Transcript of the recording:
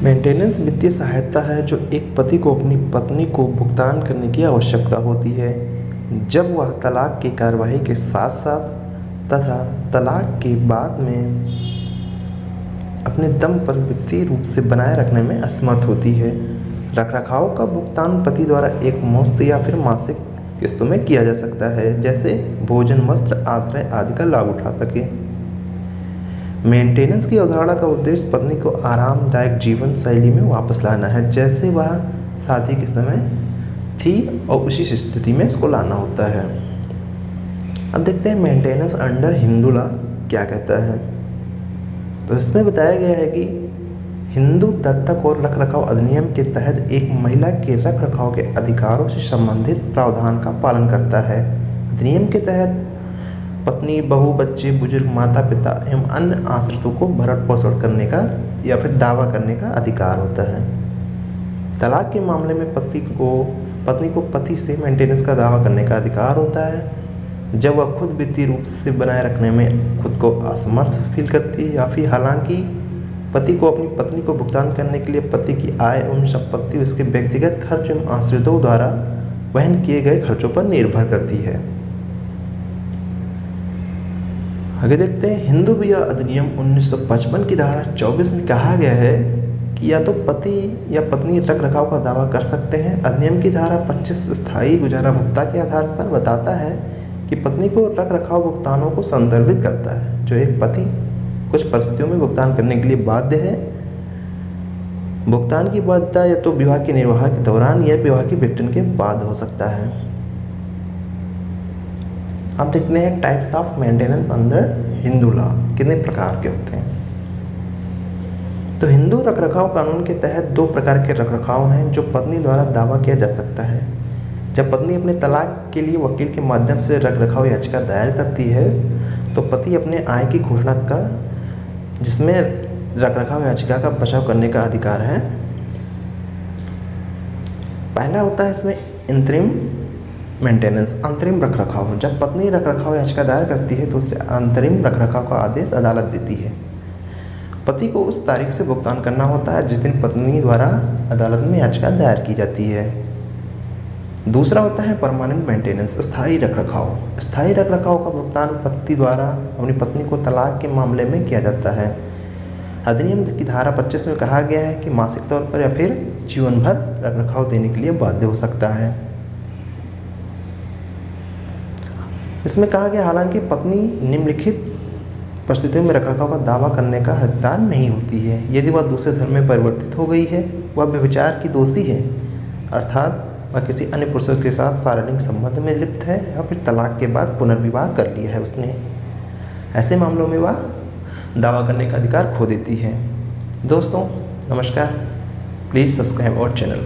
Maintenance वित्तीय सहायता है जो एक पति को अपनी पत्नी को भुगतान करने की आवश्यकता होती है जब वह तलाक की कार्यवाही के साथ साथ तथा तलाक के बाद में अपने दम पर वित्तीय रूप से बनाए रखने में असमर्थ होती है। रखरखाव का भुगतान पति द्वारा एक मुश्त या फिर मासिक किस्तों में किया जा सकता है, जैसे भोजन, वस्त्र, आश्रय आदि का लाभ उठा सके। मेंटेनेंस की अवधारणा का उद्देश्य पत्नी को आरामदायक जीवन शैली में वापस लाना है, जैसे वह शादी के समय थी और उसी स्थिति में उसको लाना होता है। अब देखते हैं मेंटेनेंस अंडर हिंदू लॉ क्या कहता है। तो इसमें बताया गया है कि हिंदू दत्तक और रखरखाव अधिनियम के तहत एक महिला के रखरखाव के अधिकारों से संबंधित प्रावधान का पालन करता है। अधिनियम के तहत पत्नी, बहू, बच्चे, बुजुर्ग, माता पिता एवं अन्य आश्रितों को भरण पोषण करने का या फिर दावा करने का अधिकार होता है। तलाक के मामले में पत्नी को पति से मेंटेनेंस का दावा करने का अधिकार होता है जब वह खुद वित्तीय रूप से बनाए रखने में खुद को असमर्थ फील करती है या फिर हालांकि पति को अपनी पत्नी को भुगतान करने के लिए पति की आय एवं संपत्ति उसके व्यक्तिगत खर्च एवं आश्रितों द्वारा वहन किए गए खर्चों पर निर्भर करती है। आगे देखते हैं हिंदू विवाह अधिनियम 1955 की धारा 24 में कहा गया है कि या तो पति या पत्नी रखरखाव का दावा कर सकते हैं। अधिनियम की धारा 25 स्थायी गुजारा भत्ता के आधार पर बताता है कि पत्नी को रखरखाव भुगतानों को संदर्भित करता है जो एक पति कुछ परिस्थितियों में भुगतान करने के लिए बाध्य है। भुगतान की बाध्यता या तो विवाह के निर्वाह के दौरान या विवाह के विघटन के बाद हो सकता है। अब देखते हैं types of maintenance under Hindu law कितने प्रकार के होते हैं। तो हिंदू रखरखाव कानून के तहत दो प्रकार के रखरखाव हैं जो पत्नी द्वारा दावा किया जा सकता है। जब पत्नी अपने तलाक के लिए वकील के माध्यम से रखरखाव याचिका दायर करती है तो पति अपने आय की घोषणा का जिसमें रखरखाव याचिका का बचाव करने का अधिकार है। पहला होता है इसमें इंतरिम मेंटेनेंस, अंतरिम रखरखाव। जब पत्नी रखरखाव याचिका दायर करती है तो उसे अंतरिम रखरखाव का आदेश अदालत देती है। पति को उस तारीख से भुगतान करना होता है जिस दिन पत्नी द्वारा अदालत में याचिका दायर की जाती है। दूसरा होता है परमानेंट मेंटेनेंस, स्थायी रखरखाव। स्थायी रखरखाव का भुगतान पति द्वारा अपनी पत्नी को तलाक के मामले में किया जाता है। अधिनियम की धारा 25 में कहा गया है कि मासिक तौर पर या फिर जीवन भर रखरखाव देने के लिए बाध्य हो सकता है। इसमें कहा गया हालांकि पत्नी निम्नलिखित परिस्थितियों में रखरखाव का दावा करने का हकदार नहीं होती है। यदि वह दूसरे धर्म में परिवर्तित हो गई है, वह व्यभिचार की दोषी है, अर्थात वह किसी अन्य पुरुषों के साथ शारीरिक संबंध में लिप्त है या फिर तलाक के बाद पुनर्विवाह कर लिया है उसने, ऐसे मामलों में वह दावा करने का अधिकार खो देती है। दोस्तों नमस्कार, प्लीज़ सब्सक्राइब आवर चैनल।